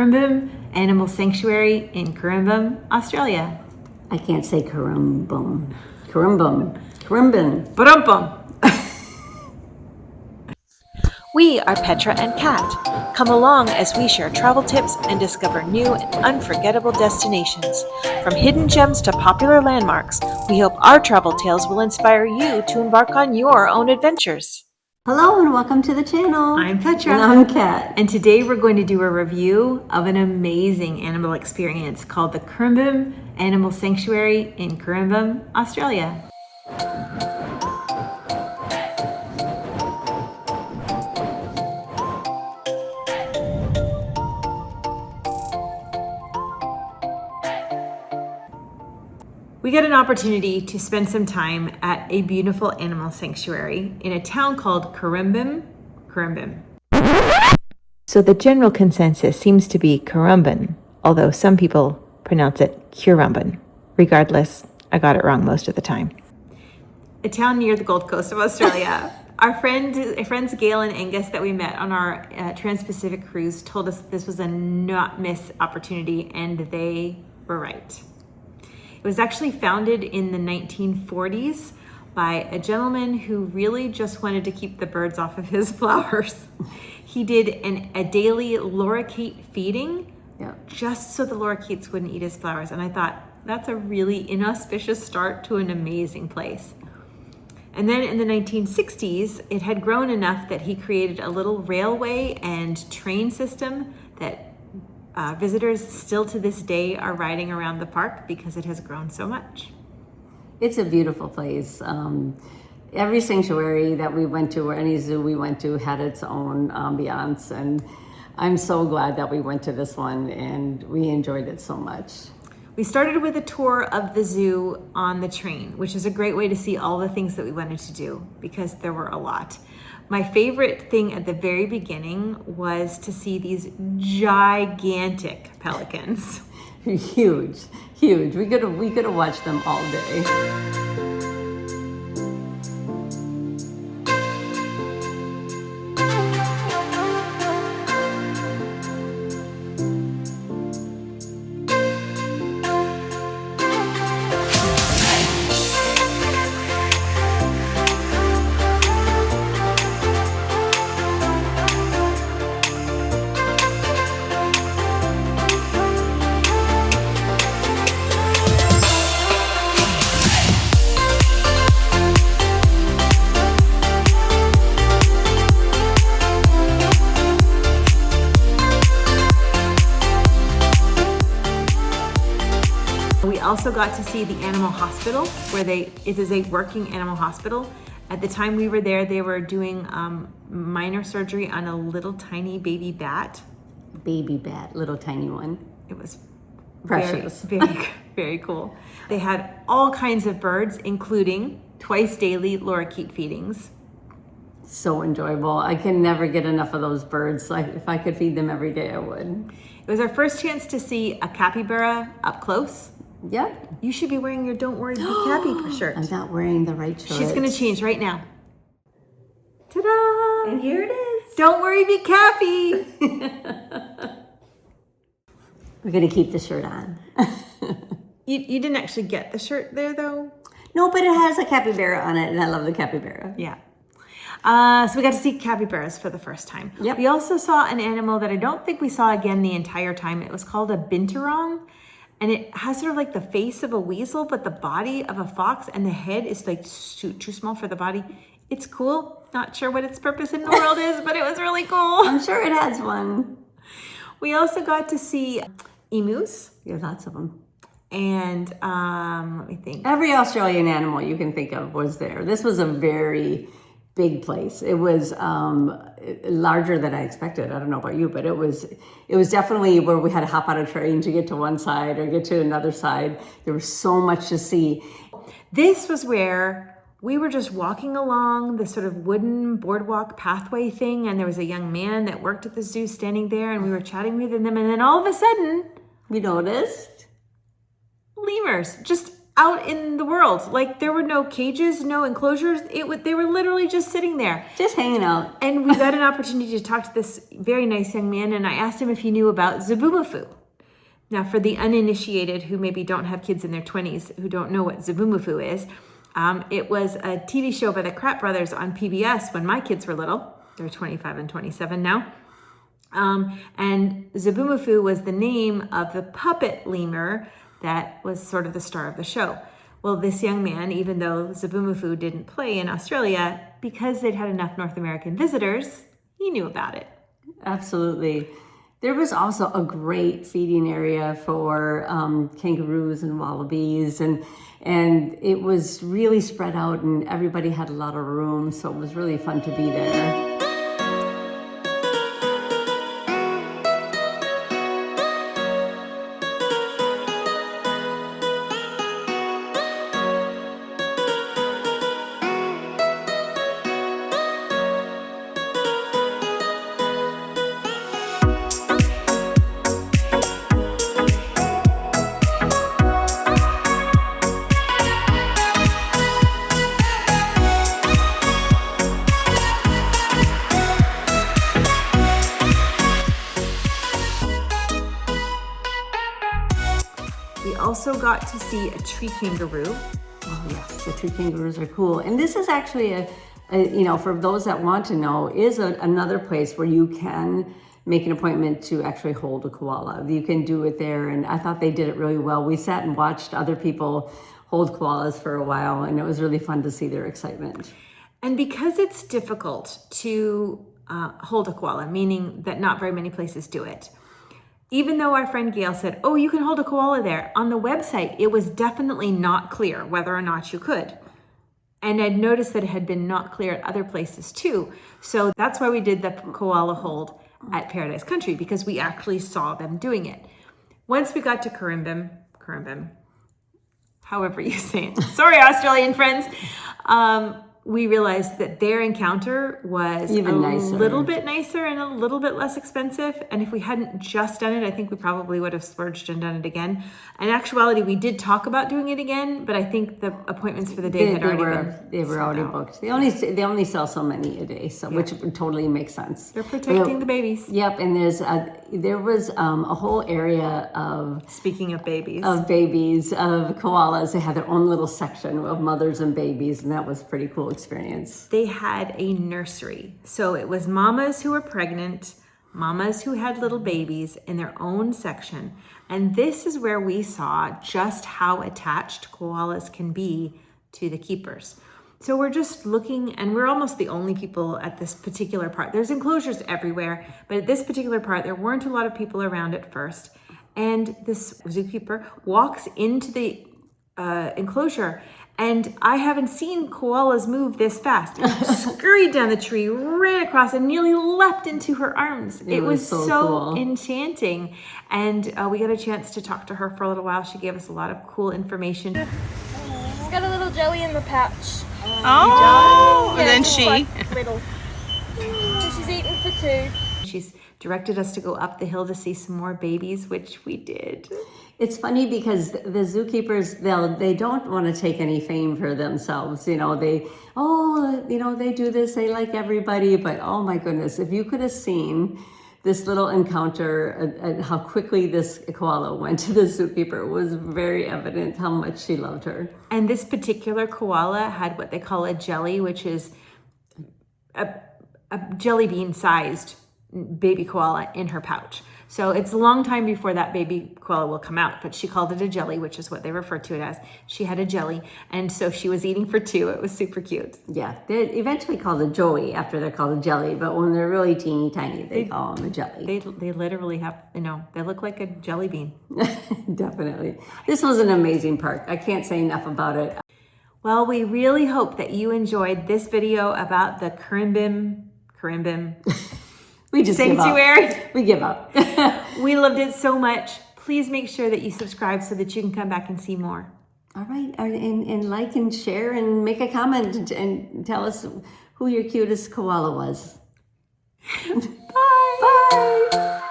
Currumbin Animal Sanctuary in Currumbin, Australia. I can't say Currumbin. Currumbin. Ba-dum-bum. We are Petra and Kat. Come along as we share travel tips and discover new and unforgettable destinations. From hidden gems to popular landmarks, we hope our travel tales will inspire you to embark on your own adventures. Hello and welcome to the channel. I'm Petra. And I'm Kat. And today we're going to do a review of an amazing animal experience called the Currumbin Animal Sanctuary in Currumbin, Australia. We got an opportunity to spend some time at a beautiful animal sanctuary in a town called Currumbin. So the general consensus seems to be Currumbin, although some people pronounce it Currumbin. Regardless, I got it wrong most of the time. A town near the Gold Coast of Australia. Our friends Gail and Angus that we met on our Trans-Pacific cruise told us this was a not miss opportunity, and they were right. It was actually founded in the 1940s by a gentleman who really just wanted to keep the birds off of his flowers. He did a daily lorikeet feeding just so the lorikeets wouldn't eat his flowers. And I thought, that's a really inauspicious start to an amazing place. And then in the 1960s, it had grown enough that he created a little railway and train system that visitors still to this day are riding around the park because it has grown so much. It's a beautiful place. Every sanctuary that we went to or any zoo we went to had its own ambiance, and I'm so glad that we went to this one and we enjoyed it so much. We started with a tour of the zoo on the train, which is a great way to see all the things that we wanted to do because there were a lot. My favorite thing at the very beginning was to see these gigantic pelicans. Huge. We could have watched them all day. We also got to see the animal hospital it is a working animal hospital. At the time we were there, they were doing minor surgery on a little tiny baby bat. Little tiny one. It was precious. Very, very cool. They had all kinds of birds, including twice daily lorikeet feedings. So enjoyable. I can never get enough of those birds. If I could feed them every day, I would. It was our first chance to see a capybara up close. Yep. You should be wearing your Don't Worry Be Cappy shirt. I'm not wearing the right shirt. She's going to change right now. Ta-da! And here it is. Don't Worry Be Cappy. We're going to keep the shirt on. You didn't actually get the shirt there, though? No, but it has a capybara on it, and I love the capybara. Yeah. So we got to see capybaras for the first time. Yep. We also saw an animal that I don't think we saw again the entire time. It was called a binturong. And it has sort of like the face of a weasel, but the body of a fox, and the head is like too small for the body. It's cool. Not sure what its purpose in the world is, but it was really cool. I'm sure it has one. We also got to see emus. There are lots of them. And let me think. Every Australian animal you can think of was there. This was a very big place. It was larger than I expected. I don't know about you, but it was definitely where we had to hop on a train to get to one side or get to another side. There was so much to see. This was where we were just walking along the sort of wooden boardwalk pathway thing, and there was a young man that worked at the zoo standing there, and we were chatting with them, and then all of a sudden we noticed lemurs just out in the world. Like there were no cages, no enclosures. They were literally just sitting there. Just hanging out. And we got an opportunity to talk to this very nice young man, and I asked him if he knew about Zoboomafoo. Now, for the uninitiated who maybe don't have kids in their 20s who don't know what Zoboomafoo is, it was a TV show by the Kratt brothers on PBS when my kids were little. They're 25 and 27 now. And Zoboomafoo was the name of the puppet lemur that was sort of the star of the show. Well, this young man, even though Zoboomafoo didn't play in Australia, because they'd had enough North American visitors, he knew about it. Absolutely. There was also a great feeding area for kangaroos and wallabies, and it was really spread out, and everybody had a lot of room, so it was really fun to be there. We also got to see a tree kangaroo. Oh yes, the tree kangaroos are cool. And this is actually a for those that want to know, is another place where you can make an appointment to actually hold a koala. You can do it there, and I thought they did it really well. We sat and watched other people hold koalas for a while, and it was really fun to see their excitement. And because it's difficult to hold a koala, meaning that not very many places do it, even though our friend Gail said, oh, you can hold a koala there, on the website, it was definitely not clear whether or not you could. And I'd noticed that it had been not clear at other places too. So that's why we did the koala hold at Paradise Country, because we actually saw them doing it. Once we got to Currumbin, however you say it. Sorry, Australian friends. We realized that their encounter was even nicer. Little bit nicer and a little bit less expensive. And if we hadn't just done it, I think we probably would have splurged and done it again. In actuality, we did talk about doing it again, but I think the appointments for the day had already been booked. They only sell so many a day, so which totally makes sense. They're protecting the babies. Yep, and there was a whole area of, speaking of babies, of koalas. They had their own little section of mothers and babies, and that was pretty cool experience. They had a nursery. So it was mamas who were pregnant, mamas who had little babies in their own section. And this is where we saw just how attached koalas can be to the keepers. So we're just looking, and we're almost the only people at this particular part. There's enclosures everywhere, but at this particular part, there weren't a lot of people around at first. And this zookeeper walks into the enclosure, and I haven't seen koalas move this fast. Scurried down the tree, ran across, and nearly leapt into her arms. It was so cool. Enchanting. And we got a chance to talk to her for a little while. She gave us a lot of cool information. She's got a little jelly in the pouch. Oh, yeah, and then just she. like little. So she's eating for two. She's directed us to go up the hill to see some more babies, which we did. It's funny because the zookeepers, they don't want to take any fame for themselves. They do this, they like everybody, but oh my goodness, if you could have seen this little encounter and how quickly this koala went to the zookeeper, it was very evident how much she loved her. And this particular koala had what they call a jelly, which is a jelly bean sized baby koala in her pouch. So it's a long time before that baby koala will come out, but she called it a jelly, which is what they refer to it as. She had a jelly, and so she was eating for two. It was super cute. Yeah, they're eventually called a joey after they're called a jelly, but when they're really teeny tiny, they call them a jelly. They literally have, they look like a jelly bean. Definitely. This was an amazing park. I can't say enough about it. Well, we really hope that you enjoyed this video about the Currumbin We just Sanctuary. We give up. We loved it so much. Please make sure that you subscribe so that you can come back and see more. All right. And like and share and make a comment and tell us who your cutest koala was. Bye. Bye.